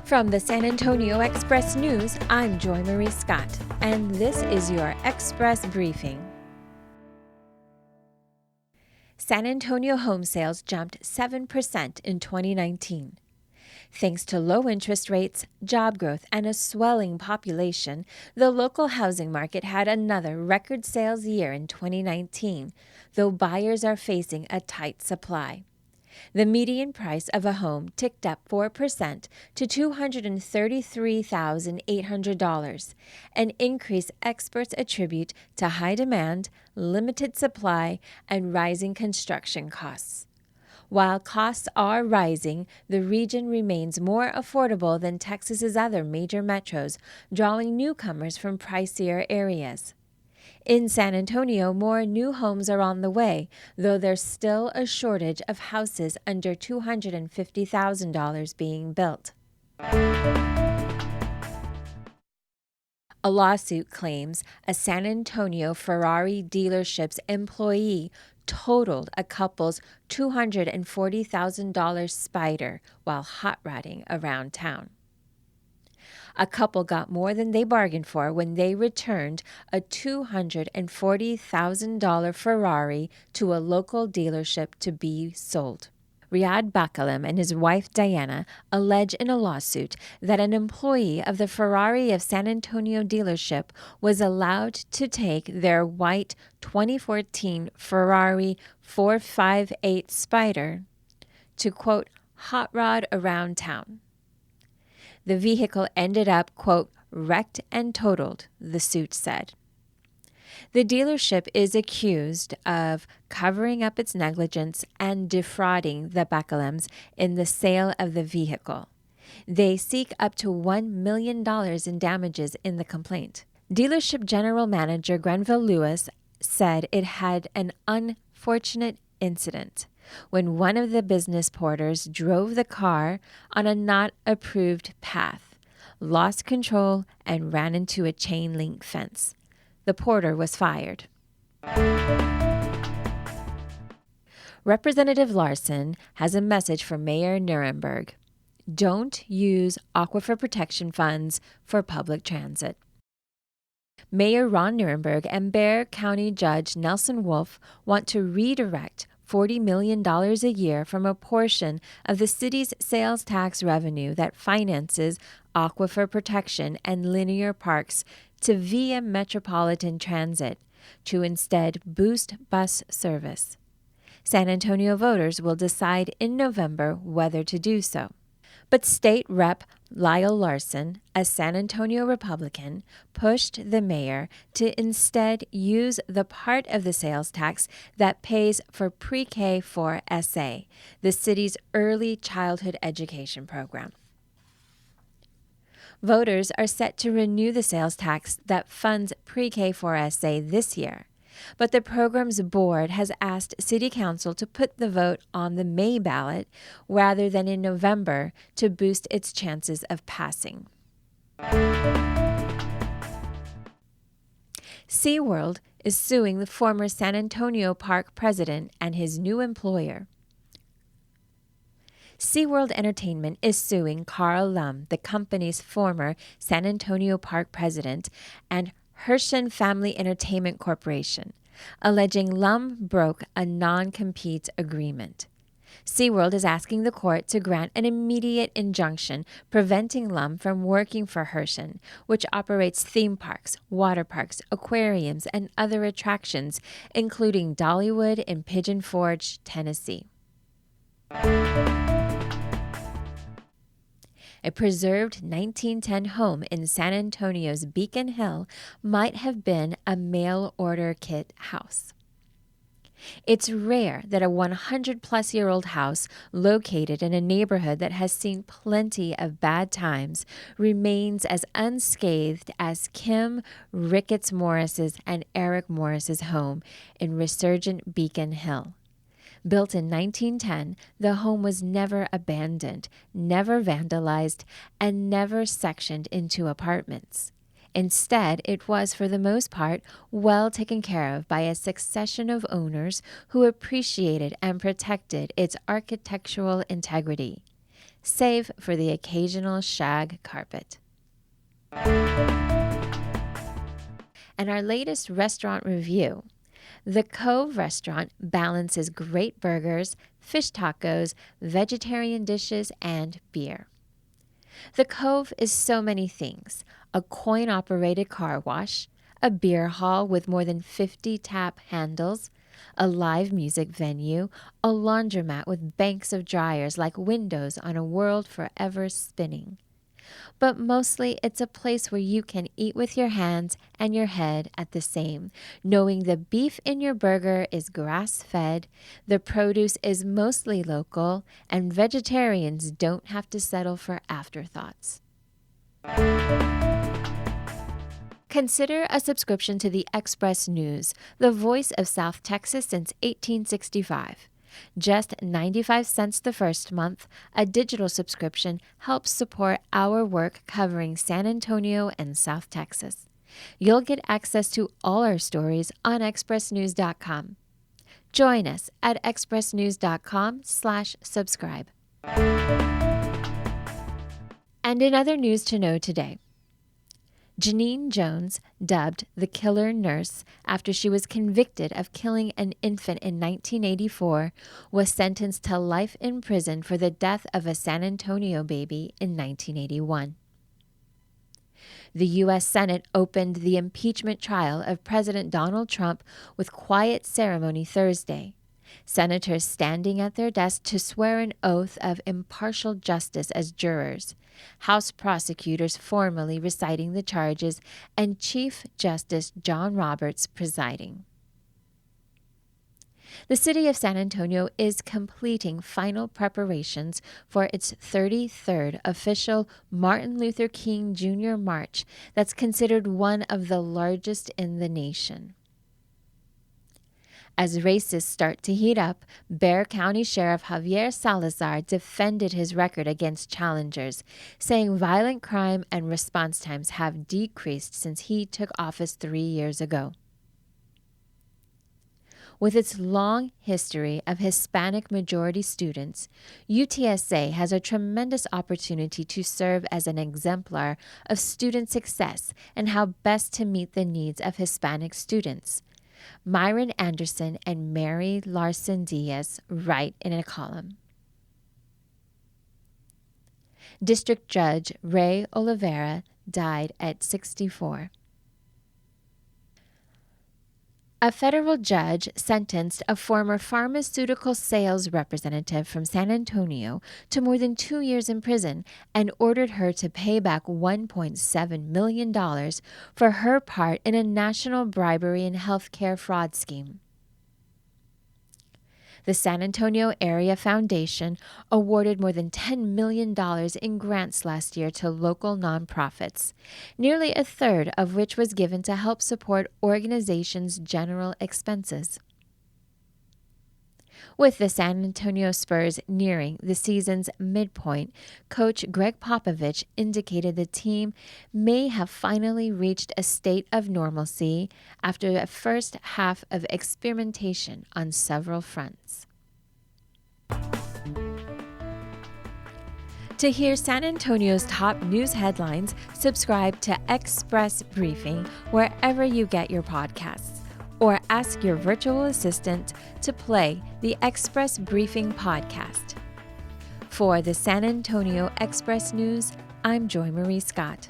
From the San Antonio Express News, I'm Joy Marie Scott, and this is your Express Briefing. San Antonio home sales jumped 7% in 2019. Thanks to low interest rates, job growth, and a swelling population, the local housing market had another record sales year in 2019, though buyers are facing a tight supply. The median price of a home ticked up 4% to $233,800, an increase experts attribute to high demand, limited supply, and rising construction costs. While costs are rising, the region remains more affordable than Texas's other major metros, drawing newcomers from pricier areas. In San Antonio, more new homes are on the way, though there's still a shortage of houses under $250,000 being built. A lawsuit claims a San Antonio Ferrari dealership's employee totaled a couple's $240,000 Spider while hot rodding around town. A couple got more than they bargained for when they returned a $240,000 Ferrari to a local dealership to be sold. Riyad Bakalim and his wife Diana allege in a lawsuit that an employee of the Ferrari of San Antonio dealership was allowed to take their white 2014 Ferrari 458 Spider to, quote, hot rod around town. The vehicle ended up, quote, wrecked and totaled, the suit said. The dealership is accused of covering up its negligence and defrauding the Bakalims in the sale of the vehicle. They seek up to $1 million in damages in the complaint. Dealership General Manager Grenville Lewis said it had an unfortunate incident when one of the business porters drove the car on a not approved path, lost control, and ran into a chain link fence. The porter was fired. Representative Larson has a message for Mayor Nuremberg. Don't use aquifer protection funds for public transit. Mayor Ron Nuremberg and Bexar County Judge Nelson Wolf want to redirect $40 million a year from a portion of the city's sales tax revenue that finances aquifer protection and linear parks to Via Metropolitan Transit to instead boost bus service. San Antonio voters will decide in November whether to do so. But State Rep. Lyle Larson, a San Antonio Republican, pushed the mayor to instead use the part of the sales tax that pays for pre-K for SA, the city's early childhood education program. Voters are set to renew the sales tax that funds pre-K for SA this year, but the program's board has asked City Council to put the vote on the May ballot rather than in November to boost its chances of passing. SeaWorld is suing the former San Antonio Park president and his new employer. SeaWorld Entertainment is suing Carl Lum, the company's former San Antonio Park president, and Herschen Family Entertainment Corporation, alleging Lum broke a non-compete agreement. SeaWorld is asking the court to grant an immediate injunction preventing Lum from working for Herschen, which operates theme parks, water parks, aquariums, and other attractions, including Dollywood in Pigeon Forge, Tennessee. A preserved 1910 home in San Antonio's Beacon Hill might have been a mail-order kit house. It's rare that a 100-plus-year-old house located in a neighborhood that has seen plenty of bad times remains as unscathed as Kim Ricketts Morris's and Eric Morris's home in resurgent Beacon Hill. Built in 1910, the home was never abandoned, never vandalized, and never sectioned into apartments. Instead, it was, for the most part, well taken care of by a succession of owners who appreciated and protected its architectural integrity. save for the occasional shag carpet. And our latest restaurant review. The Cove Restaurant balances great burgers, fish tacos, vegetarian dishes, and beer. The Cove is so many things: a coin-operated car wash, a beer hall with more than 50 tap handles, a live music venue, a laundromat with banks of dryers like windows on a world forever spinning. But mostly it's a place where you can eat with your hands and your head at the same, knowing the beef in your burger is grass-fed, the produce is mostly local, and vegetarians don't have to settle for afterthoughts. Consider a subscription to the Express News, the voice of South Texas since 1865. Just 95 cents the first month, a digital subscription helps support our work covering San Antonio and South Texas. You'll get access to all our stories on expressnews.com. Join us at expressnews.com/subscribe. And in other news to know today, Janine Jones, dubbed the Killer Nurse after she was convicted of killing an infant in 1984, was sentenced to life in prison for the death of a San Antonio baby in 1981. The U.S. Senate opened the impeachment trial of President Donald Trump with quiet ceremony Thursday. Senators standing at their desks to swear an oath of impartial justice as jurors, House prosecutors formally reciting the charges, and Chief Justice John Roberts presiding. The city of San Antonio is completing final preparations for its 33rd official Martin Luther King Jr. March that's considered one of the largest in the nation. As races start to heat up, Bexar County Sheriff Javier Salazar defended his record against challengers, saying violent crime and response times have decreased since he took office 3 years ago. With its long history of Hispanic majority students, UTSA has a tremendous opportunity to serve as an exemplar of student success and how best to meet the needs of Hispanic students. Myron Anderson and Mary Larson Diaz write in a column. District Judge Ray Oliveira died at 64. A federal judge sentenced a former pharmaceutical sales representative from San Antonio to more than 2 years in prison and ordered her to pay back $1.7 million for her part in a national bribery and healthcare fraud scheme. The San Antonio Area Foundation awarded more than $10 million in grants last year to local nonprofits, nearly a third of which was given to help support organizations' general expenses. With the San Antonio Spurs nearing the season's midpoint, Coach Greg Popovich indicated the team may have finally reached a state of normalcy after a first half of experimentation on several fronts. To hear San Antonio's top news headlines, subscribe to Express Briefing wherever you get your podcasts, or ask your virtual assistant to play the Express Briefing podcast. For the San Antonio Express News, I'm Joy Marie Scott.